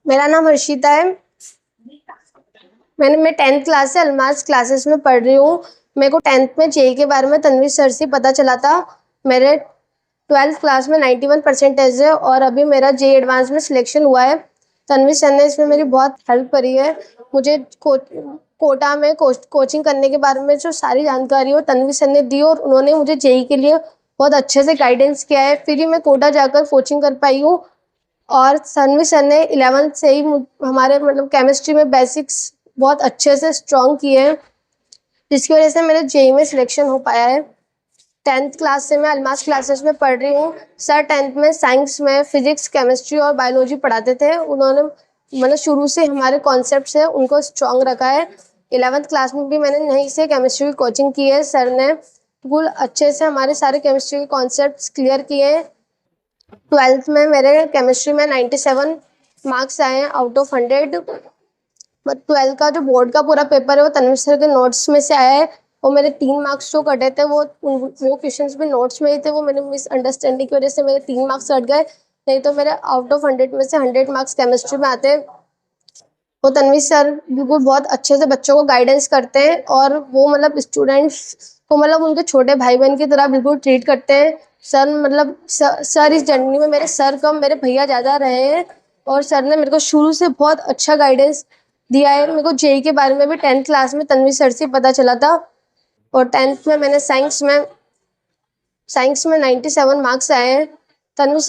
मेरा नाम हर्षिता है। मैं 10th क्लास से अलमास क्लासेस में पढ़ रही हूँ। मेरे को 10th में जेई के बारे में तन्वी सर से पता चला था। मेरे 12th क्लास में 91 परसेंटेज है और अभी मेरा जेई एडवांस में सिलेक्शन हुआ है। तन्वी सर ने इसमें मेरी बहुत हेल्प करी है। मुझे कोटा में कोचिंग करने के बारे में जो सारी जानकारी वो तन्वी सर ने दी और उन्होंने मुझे जेई के लिए बहुत अच्छे से गाइडेंस किया है। फिर ही मैं कोटा जाकर कोचिंग कर पाई हूँ। और तन्वी सर ने 11th से ही हमारे मतलब केमिस्ट्री में बेसिक्स बहुत अच्छे से स्ट्रॉन्ग किए हैं, जिसकी वजह से मेरे जेई में सिलेक्शन हो पाया है। 10th क्लास से मैं अलमास क्लासेस में पढ़ रही हूँ। सर 10th में साइंस में फिजिक्स, केमिस्ट्री और बायोलॉजी पढ़ाते थे। उन्होंने मतलब शुरू से हमारे कॉन्सेप्ट्स है उनको स्ट्रॉन्ग रखा है। 11th क्लास में भी मैंने यहीं से केमिस्ट्री की कोचिंग की है। सर ने बिल्कुल अच्छे से हमारे सारे केमिस्ट्री के कॉन्सेप्ट्स क्लियर किए हैं। 12th में मेरे केमिस्ट्री में 97 मार्क्स आए हैं आउट ऑफ 100। 12th का जो बोर्ड का पूरा पेपर है वो तन्वी सर के नोट्स में से आया है और मेरे 3 मार्क्स जो कटे थे वो क्वेश्चंस भी नोट्स में ही थे। वो मेरे मिसअंडरस्टैंडिंग की वजह से मेरे 3 मार्क्स कट गए, नहीं तो मेरे आउट ऑफ 100 में से 100 मार्क्स केमिस्ट्री में आते हैं। वो तन्वी सर बिल्कुल बहुत अच्छे से बच्चों को गाइडेंस करते हैं और वो मतलब स्टूडेंट्स को मतलब उनके छोटे भाई बहन की तरह बिल्कुल ट्रीट करते हैं। सर मतलब सर इस जर्नी में मेरे सर कम मेरे भैया ज़्यादा रहे हैं और सर ने मेरे को शुरू से बहुत अच्छा गाइडेंस दिया है। मेरे को जेई के बारे में भी 10th क्लास में तन्वी सर से पता चला था और 10th में मैंने साइंस में 97 मार्क्स आए हैं। तन्वी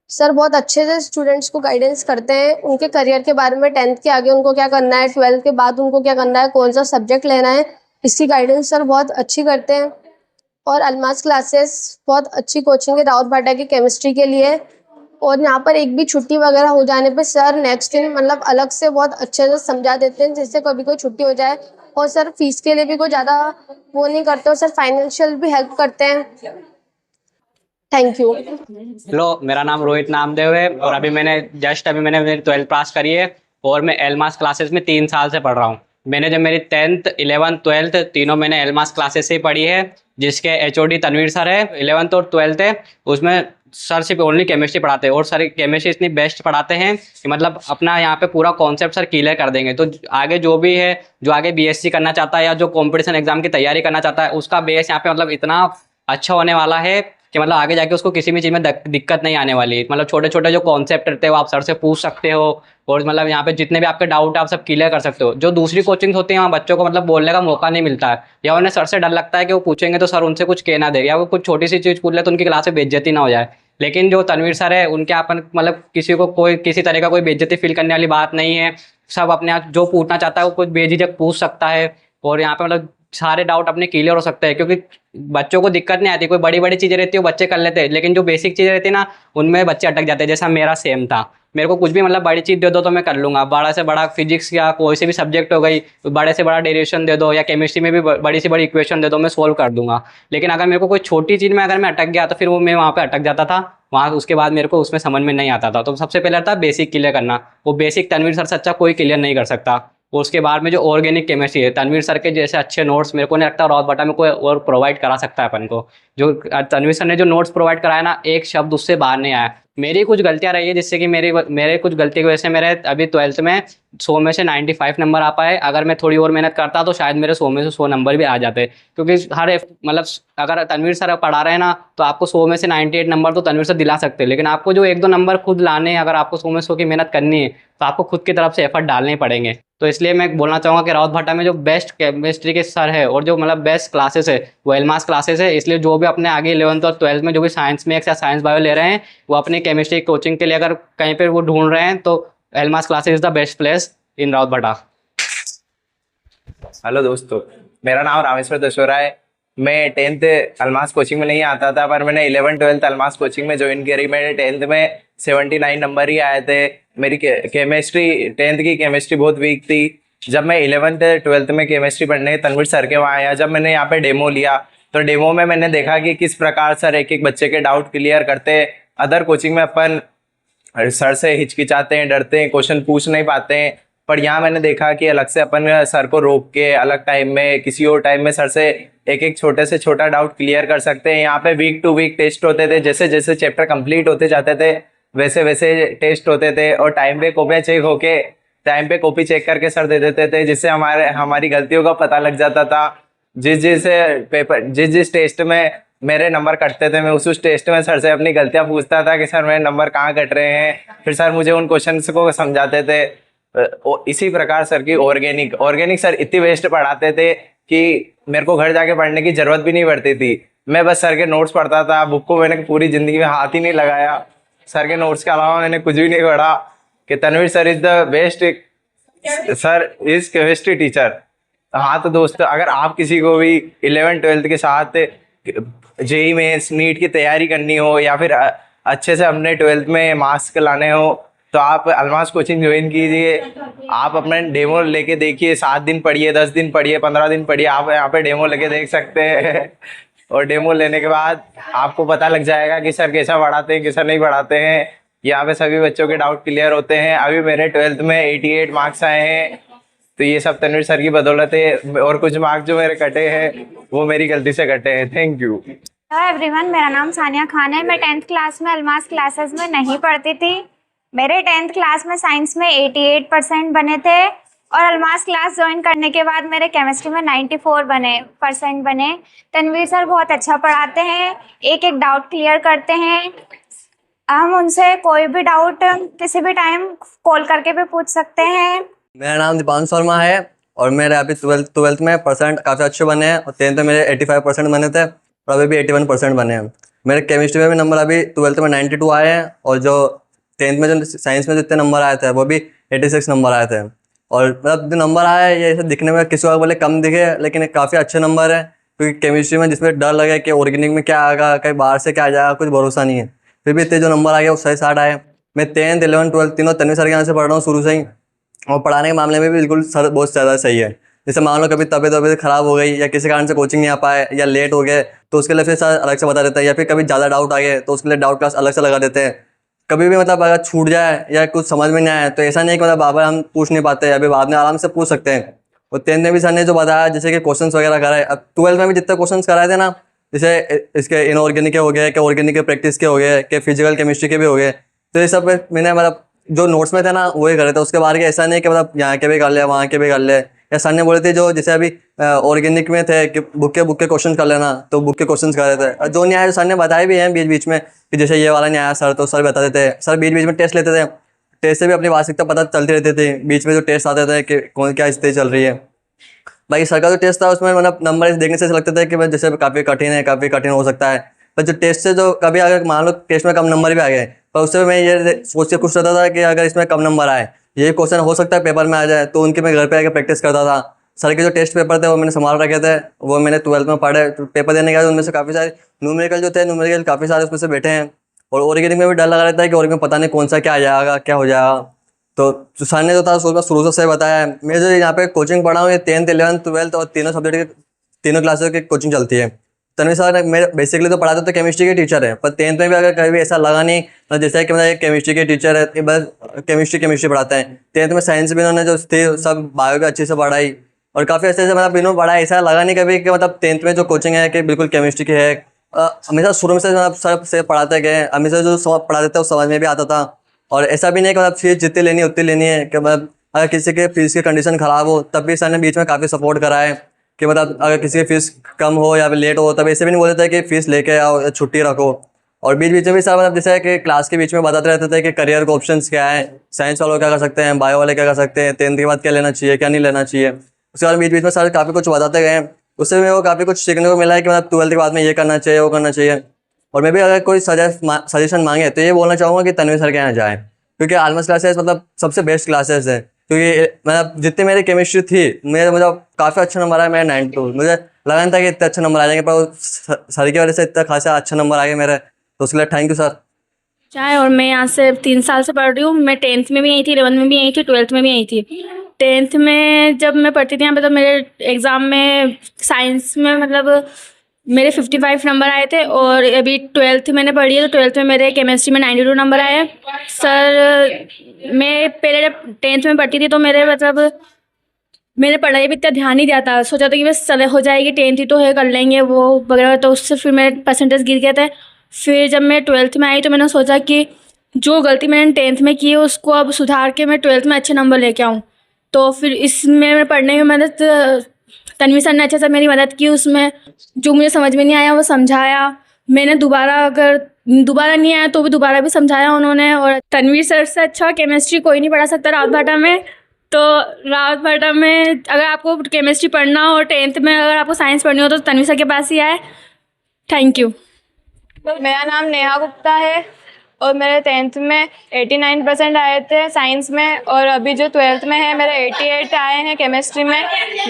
सर बहुत अच्छे से स्टूडेंट्स को गाइडेंस करते हैं उनके करियर के बारे में। 10th के आगे उनको क्या करना है, 12th के बाद उनको क्या करना है, कौन सा सब्जेक्ट लेना है, इसकी गाइडेंस सर बहुत अच्छी करते हैं। और अलमास क्लासेस बहुत अच्छी कोचिंग है राउत भाटा की केमिस्ट्री के लिए। और यहाँ पर एक भी छुट्टी वगैरह हो जाने पे सर नेक्स्ट दिन मतलब अलग से बहुत अच्छे से समझा देते हैं, जिससे कभी कोई छुट्टी हो जाए। और सर फीस के लिए भी कोई ज़्यादा वो नहीं करते और सर फाइनेंशियल भी हेल्प करते हैं। Thank you. हेलो, मेरा नाम रोहित नामदेव है और अभी मैंने मेरी 12th पास करी है और मैं एलमास क्लासेस में 3 साल से पढ़ रहा हूँ। मैंने जब मेरी 10th 11th 12th तीनों मैंने एलमास क्लासेस से ही पढ़ी है, जिसके एचओडी तनवीर सर है। 11th और 12th है उसमें सर सिर्फ ओनली केमिस्ट्री पढ़ाते हैं और सर केमिस्ट्री इतनी बेस्ट पढ़ाते हैं कि मतलब अपना यहाँ पे पूरा कॉन्सेप्ट सर क्लियर कर देंगे। तो आगे जो भी है, जो आगे बीएससी करना चाहता है या जो कॉम्पिटिशन एग्जाम की तैयारी करना चाहता है, उसका बेस यहाँ पे मतलब इतना अच्छा होने वाला है कि मतलब आगे जाके उसको किसी भी चीज़ में दिक्कत नहीं आने वाली। मतलब छोटे छोटे जो कॉन्सेप्ट रहते हैं वो आप सर से पूछ सकते हो और मतलब यहाँ पे जितने भी आपके डाउट है आप सब क्लियर कर सकते हो। जो दूसरी कोचिंग होती है वहाँ बच्चों को मतलब बोलने का मौका नहीं मिलता है, या उन्हें सर से डर लगता है कि वो पूछेंगे तो सर उनसे कुछ कहना दे, या वो कुछ छोटी सी चीज़ पूछ ले तो उनकी क्लास में बेइज्जती ना हो जाए। लेकिन जो तनवीर सर है उनके अपन मतलब किसी को कोई किसी तरह का कोई बेइज्जती फील करने वाली बात नहीं है। सब अपने आप जो पूछना चाहता है वो कुछ बेझिझक पूछ सकता है और यहाँ पे मतलब सारे डाउट अपने क्लियर हो सकते हैं, क्योंकि बच्चों को दिक्कत नहीं आती। कोई बड़ी बड़ी चीज़ें रहती है वो बच्चे कर लेते हैं, लेकिन जो बेसिक चीज़ें रहती है ना उनमें बच्चे अटक जाते हैं। जैसा मेरा सेम था, मेरे को कुछ भी मतलब बड़ी चीज़ दे दो तो मैं कर लूँगा, बड़ा से बड़ा फिजिक्स या कोई से भी सब्जेक्ट हो गई, बड़े से बड़ा डेरिवेशन दे दो या केमिस्ट्री में भी बड़ी से बड़ी इक्वेशन दे दो, मैं सोल्व कर दूंगा। लेकिन अगर मेरे को कोई छोटी चीज़ में अगर मैं अटक गया तो फिर वो मैं वहाँ पे अटक जाता था। वहाँ उसके बाद मेरे को उसमें समझ में नहीं आता था। तो सबसे पहले था बेसिक क्लियर करना। वो बेसिक तनवीर सर से अच्छा कोई क्लियर नहीं कर सकता। और उसके बाद में जो ऑर्गेनिक केमिस्ट्री है, तनवीर सर के जैसे अच्छे नोट्स मेरे को नहीं लगता राउत बटा में कोई और प्रोवाइड करा सकता है अपन को। जो तनवीर सर ने जो नोट्स प्रोवाइड कराया ना, एक शब्द उससे बाहर नहीं आया। मेरी कुछ गलतियां रही है जिससे कि मेरे कुछ गलती की वजह से मेरे अभी 12th में 100 में से 95 नंबर आ पाए। अगर मैं थोड़ी और मेहनत करता तो शायद मेरे 100 में से 100 नंबर भी आ जाते, क्योंकि मतलब अगर तनवीर सर पढ़ा रहे हैं ना तो आपको 100 में से 98 नंबर तो तनवीर सर दिला सकते हैं। लेकिन आपको जो 1-2 नंबर खुद लाने हैं, अगर आपको 100 में 100 की मेहनत करनी है तो आपको खुद की तरफ से एफर्ट डालने पड़ेंगे। तो इसलिए मैं बोलना चाहूँगा कि राउत भाटा में जो बेस्ट केमिस्ट्री के सर है और जो मतलब बेस्ट क्लासेस है वो एलमास क्लासेस है। इसलिए जो भी अपने आगे 11th और 12th में जो भी साइंस मैथ्स या साइंस बायो ले रहे हैं वो अपनी केमिस्ट्री कोचिंग के लिए अगर कहीं पर वो ढूंढ रहे हैं तो Almas classes is the best place in Raut Bhata. Hello दोस्तों, मेरा नाम रामेश्वर दशोरा है। मैं 10th अलमास कोचिंग में नहीं आता था, पर मैंने 11th-12th अलमास कोचिंग में ज्वाइन करी। मेरे 10th में 79 नंबर ही आए थे। मेरी केमिस्ट्री 10th की केमिस्ट्री बहुत वीक थी। जब मैं 11th-12th में केमिस्ट्री पढ़ने तनवीर सर के वहाँ आया, जब मैंने यहाँ पे डेमो लिया तो डेमो में मैंने देखा कि किस प्रकार सर एक एक बच्चे के डाउट क्लियर करते। अदर कोचिंग में अपन सर से हिचकिचाते हैं, डरते हैं, क्वेश्चन पूछ नहीं पाते हैं, पर यहाँ मैंने देखा कि अलग से अपन सर को रोक के अलग टाइम में किसी और टाइम में सर से एक एक छोटे से छोटा डाउट क्लियर कर सकते हैं। यहाँ पे वीक टू वीक टेस्ट होते थे। जैसे जैसे चैप्टर कंप्लीट होते जाते थे वैसे वैसे टेस्ट होते थे और टाइम पे कॉपियाँ चेक होके टाइम पे कॉपी चेक करके सर दे देते थे, जिससे हमारी गलतियों का पता लग जाता था। जिस जिस टेस्ट में मेरे नंबर कटते थे, मैं उस टेस्ट में सर से अपनी गलतियां पूछता था कि सर मेरे नंबर कहाँ कट रहे हैं। फिर सर मुझे उन क्वेश्चंस को समझाते थे। इसी प्रकार सर की ऑर्गेनिक सर इतनी बेस्ट पढ़ाते थे कि मेरे को घर जाके पढ़ने की जरूरत भी नहीं पड़ती थी। मैं बस सर के नोट्स पढ़ता था। बुक को मैंने पूरी जिंदगी में हाथ ही नहीं लगाया। सर के नोट्स के अलावा मैंने कुछ भी नहीं पढ़ा। कि Tanvir sir is the best, sir is chemistry teacher. हाँ तो दोस्तों, अगर आप किसी को भी 11th-12th के साथ जेई में नीट की तैयारी करनी हो या फिर अच्छे से अपने 12th में मार्क्स लाने हो, तो आप अलमास कोचिंग ज्वाइन कीजिए। आप अपना डेमो लेके देखिए, 7 दिन पढ़िए, 10 दिन पढ़िए, 15 दिन पढ़िए, आप यहाँ पे डेमो लेके देख सकते हैं। और डेमो लेने के बाद आपको पता लग जाएगा कि सर कैसा पढ़ाते हैं, कैसा नहीं पढ़ाते हैं। यहाँ पे सभी बच्चों के डाउट क्लियर होते हैं। अभी मेरे 12th में 88 मार्क्स आए हैं, तो ये सब तनवीर सर की बदौलत है। और कुछ मार्क्स जो मेरे कटे हैं वो मेरी गलती से कटे हैं। Thank you. हेलो एवरीवन, मेरा नाम सानिया खान है। मैं 10th क्लास में अलमास क्लासेस में नहीं पढ़ती थी। मेरे 10th क्लास में साइंस में 88% बने थे और अलमास क्लास ज्वाइन करने के बाद मेरे केमिस्ट्री में 94% बने। तनवीर सर बहुत अच्छा पढ़ाते हैं, एक एक डाउट क्लियर करते हैं। हम उनसे कोई भी डाउट किसी भी टाइम कॉल करके भी पूछ सकते हैं। मेरा नाम दीपांशु शर्मा है और मेरे अभी ट्वेल्थ में परसेंट काफ़ी अच्छे बने हैं और 10th में मेरे 85% बने थे और अभी भी 81% बने हैं। मेरे केमिस्ट्री में भी नंबर अभी 12th में 92 आए हैं और जो 10th में जो साइंस में जितने नंबर आए थे वो भी 86 नंबर आए थे। और मतलब जो नंबर आए ये दिखने में किसी को बोले कम दिखे, लेकिन काफ़ी अच्छे नंबर है। क्योंकि केमिस्ट्री में जिसमें डर लगे कि ऑर्गेनिक में क्या आएगा, कहीं बाहर से क्या आ जाएगा, कुछ भरोसा नहीं है, फिर भी इतने जो नंबर आ गए वो सही 60 आए। मैं 10th 11th 12th तीनों तनवीर सर के यहाँ से पढ़ रहा हूँ शुरू से ही, और पढ़ाने के मामले में भी बिल्कुल सर बहुत ज़्यादा सही है। जैसे मान लो कभी तबीयत ख़राब हो गई या किसी कारण से कोचिंग नहीं आ पाए या लेट हो गए तो उसके लिए फिर सर अलग से बता देते हैं, या फिर कभी ज़्यादा डाउट आ गए तो उसके लिए डाउट क्लास अलग से लगा देते हैं। कभी भी मतलब अगर छूट जाए या कुछ समझ में नहीं आए तो ऐसा नहीं कि मतलब बार हम पूछ नहीं पाते, अभी बाद में आराम से पूछ सकते हैं। और 10th में भी सर ने जो बताया, जैसे कि क्वेश्चन वगैरह कराए, अब 12th में भी जितने क्वेश्चन कराए थे ना, जैसे इसके इनऑर्गेनिक के हो गए, कि ऑर्गेनिक के प्रैक्टिस के हो गए, कि फिजिकल केमिस्ट्री के भी हो गए, तो ये सब मैंने मतलब जो नोट्स में थे ना वही करे थे। उसके बाहर के ऐसा नहीं कि मतलब यहाँ के भी कर ले वहाँ के भी कर ले। या सर ने बोले थे जो जैसे अभी ऑर्गेनिक में थे कि बुक के क्वेश्चन कर लेना, तो बुक के क्वेश्चन कर रहे थे। और जो नहीं आया सर ने बताए भी हैं बीच बीच में कि जैसे ये वाला नहीं आया सर, तो सर बता देते। सर बीच बीच में टेस्ट लेते थे, टेस्ट से भी अपनी वास्तविकता पता चलती रहती थी। बीच में जो टेस्ट आते थे कि कौन क्या स्थिति चल रही है। बाकी सर का जो टेस्ट था उसमें मतलब नंबर देखने से लगता था कि जैसे काफ़ी कठिन है, काफ़ी कठिन हो सकता है। पर जो टेस्ट से जो कभी अगर मान लो टेस्ट में कम नंबर भी आ गए, पर उससे मैं ये सोच के खुश रहता था कि अगर इसमें कम नंबर आए, ये क्वेश्चन हो सकता है पेपर में आ जाए, तो उनके मैं घर पे आकर प्रैक्टिस करता था। सर के जो टेस्ट पेपर थे वो मैंने संभाल रखे थे, वो मैंने 12th में पढ़े। तो पेपर देने के बाद उनमें से काफ़ी सारे न्यूमेरिकल जो थे, न्यूमेरिकल काफ़ी सारे उसमें से बैठे हैं। और ऑर्गेनिक में भी डर लगा रहता है कि ऑर्गेनिक में पता नहीं कौन सा क्या आ जाएगा, क्या हो जाएगा। तो सर ने जो था शुरू से बताया। मैं जो यहाँ पे कोचिंग पढ़ा हूँ, ये 10th 11th 12th और तीनों सब्जेक्ट के तीनों क्लासों की कोचिंग चलती है। तनवीर सर मेरे बेसिकली तो पढ़ाते तो केमिस्ट्री के टीचर है, पर 10th में भी अगर कभी ऐसा लगा नहीं तो जैसे कि मतलब केमिस्ट्री के टीचर है, बस केमिस्ट्री पढ़ाते हैं। 10th में साइंस भी उन्होंने जो थे सब बायो भी अच्छे से पढ़ाई और काफ़ी अच्छे से मतलब इन्होंने पढ़ा। ऐसा लगा नहीं कभी कि मतलब 10th में जो कोचिंग है कि बिल्कुल केमिस्ट्री की है। हमेशा शुरू में से मतलब सर से पढ़ाते गए, हमेशा जो पढ़ाते थे वो समझ में भी आता था। और ऐसा भी नहीं कि मतलब फीस जितनी लेनी है उतनी लेनी है, कि मतलब अगर किसी के फीस की कंडीशन ख़राब हो तब भी सर ने बीच में काफ़ी सपोर्ट करा है कि मतलब अगर किसी की फ़ीस कम हो या फिर लेट हो तब ऐसे भी नहीं बोलते थे कि फ़ीस लेके आओ या छुट्टी रखो। और बीच बीच में भी सर मतलब जैसे कि क्लास के बीच में बताते रहते थे कि करियर के ऑप्शंस क्या है, साइंस वालों क्या कर सकते हैं, बायो वाले क्या कर सकते हैं, 10th के बाद क्या लेना चाहिए क्या नहीं लेना चाहिए। उसके बाद बीच बीच में सर काफ़ी कुछ बताते गए, उससे मेरे को काफ़ी कुछ सीखने को मिला है कि मतलब 12th के बाद में ये करना चाहिए वो करना चाहिए। और मैं भी अगर कोई सजेशन मांगे तो ये बोलना चाहूँगा कि तनवीर सर के यहाँ जाए, क्योंकि आलमस क्लासेस मतलब सबसे बेस्ट क्लासेस है। क्योंकि मतलब जितनी मेरी केमिस्ट्री थी मेरे मतलब काफ़ी अच्छा नंबर आया, मेरा 92। मुझे लगा नहीं था कि इतने अच्छे नंबर आ जाएंगे, पर सर की वजह से इतना खासा अच्छा नंबर आ गया मेरे, तो उसके लिए थैंक यू सर। चाहे और मैं यहाँ से 3 साल से पढ़ रही हूँ। मैं 10th में भी आई थी, 11th में भी आई थी, 12th में भी आई थी। 10th में जब मैं पढ़ती थी यहाँ पे तो मेरे एग्ज़ाम में साइंस में मतलब मेरे 55 नंबर आए थे। और अभी 12th मैंने पढ़ी है तो 12th में मेरे केमिस्ट्री में 92 नंबर आए। सर मैं पहले जब 10th में पढ़ती थी तो मेरे मतलब मेरे पढ़ाई भी इतना ध्यान नहीं दिया था, सोचा था कि बस चले हो जाएगी, 10th ही तो है कर लेंगे वो वगैरह, तो उससे फिर मेरे परसेंटेज गिर गए थे। फिर जब मैं 12th में आई तो मैंने सोचा कि जो गलती मैंने टेंथ में की है उसको अब सुधार के मैं ट्वेल्थ में अच्छे नंबर लेके आऊँ। तो फिर इसमें पढ़ने में मदद तन्वी सर ने अच्छे से मेरी मदद की। उसमें जो मुझे समझ में नहीं आया वो समझाया। मैंने दोबारा नहीं आया तो भी दोबारा भी समझाया उन्होंने। और तन्वीर सर से अच्छा केमिस्ट्री कोई नहीं पढ़ा सकता रावत भाटा में। तो रावत भाटा में अगर आपको केमिस्ट्री पढ़ना हो, टेंथ में अगर आपको साइंस पढ़नी हो तो तन्वी सर के पास ही आए। Thank you. मेरा नाम नेहा गुप्ता है और मेरे 10th में 89% आए थे साइंस में, और अभी जो 12th में है मेरे 88 आए हैं केमिस्ट्री में।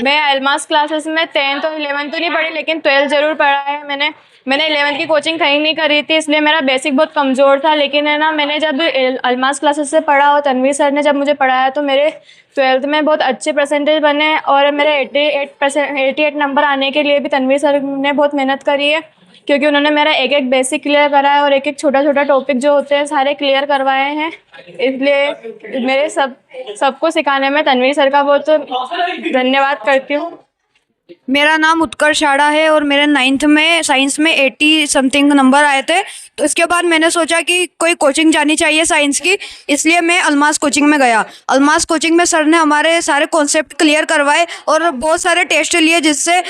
मैं एलमास क्लासेस में 10th और 11th तो नहीं पढ़ी, लेकिन 12th ज़रूर पढ़ा है मैंने 11th की कोचिंग कहीं नहीं करी थी, इसलिए मेरा बेसिक बहुत कमज़ोर था। लेकिन है ना, मैंने जब एलमास क्लासेस से पढ़ा और तन्वीर सर ने जब मुझे पढ़ाया तो मेरे 12th में बहुत अच्छे परसेंटेज बने। और मेरे 88 नंबर आने के लिए भी तन्वीर सर ने बहुत मेहनत करी है, क्योंकि उन्होंने मेरा एक एक बेसिक क्लियर करा है और एक एक छोटा छोटा टॉपिक जो होते हैं सारे क्लियर करवाए हैं। इसलिए मेरे सबको सिखाने में तन्वीर सर का बहुत धन्यवाद करती हूँ। मेरा नाम उत्कर्ष आड़ा है और मेरे 9th में साइंस में 80 समथिंग नंबर आए थे। तो इसके बाद मैंने सोचा कि कोई कोचिंग जानी चाहिए साइंस की, इसलिए मैं अलमास कोचिंग में गया। अलमास कोचिंग में सर ने हमारे सारे कॉन्सेप्ट क्लियर करवाए और बहुत सारे टेस्ट लिए, जिससे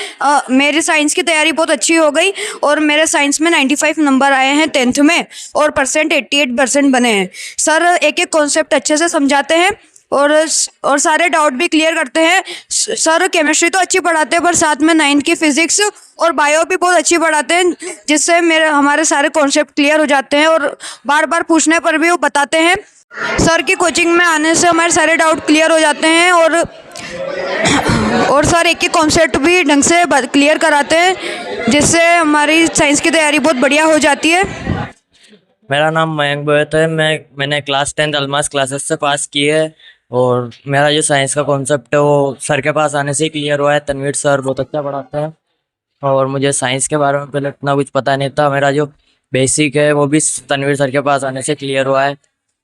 मेरी साइंस की तैयारी बहुत अच्छी हो गई। और मेरे साइंस में 95 नंबर आए हैं 10th में और परसेंट 88% बने हैं। सर एक एक कॉन्सेप्ट अच्छे से समझाते हैं और सारे डाउट भी क्लियर करते हैं। सर केमिस्ट्री तो अच्छी पढ़ाते हैं, पर साथ में 9th की फिजिक्स और बायो भी बहुत अच्छी पढ़ाते हैं, जिससे हमारे सारे कॉन्सेप्ट क्लियर हो जाते हैं और बार बार पूछने पर भी वो बताते हैं। सर की कोचिंग में आने से हमारे सारे डाउट क्लियर हो जाते हैं और सर एक एक कॉन्सेप्ट भी ढंग से क्लियर कराते हैं, जिससे हमारी साइंस की तैयारी बहुत बढ़िया हो जाती है। मेरा नाम मयंक बोयत है। मैंने क्लास 10th अलमास क्लासेस से पास की है और मेरा जो साइंस का कॉन्सेप्ट है वो सर के पास आने से ही क्लियर हुआ है। तनवीर सर बहुत अच्छा पढ़ाते हैं और मुझे साइंस के बारे में पहले इतना कुछ पता नहीं था। मेरा जो बेसिक है वो भी तनवीर सर के पास आने से क्लियर हुआ है।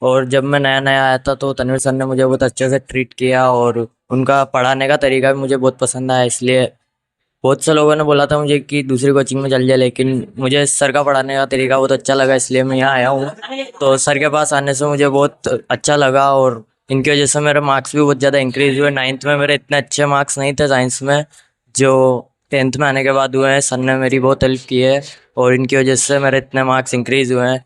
और जब मैं नया नया आया था तो तनवीर सर ने मुझे बहुत अच्छे से ट्रीट किया और उनका पढ़ाने का तरीका भी मुझे बहुत पसंद आया। इसलिए बहुत से लोगों ने बोला था मुझे कि दूसरी कोचिंग में चल जाए, लेकिन मुझे सर का पढ़ाने का तरीका बहुत अच्छा लगा, इसलिए मैं यहाँ आया हूँ। तो सर के पास आने से मुझे बहुत अच्छा लगा और इनकी वजह से मेरे मार्क्स भी बहुत ज़्यादा इंक्रीज़ हुए। 9th में मेरे इतने अच्छे मार्क्स नहीं थे साइंस में, जो 10th में आने के बाद हुए हैं। सर ने मेरी बहुत हेल्प की है और इनकी वजह से मेरे इतने मार्क्स इंक्रीज़ हुए हैं।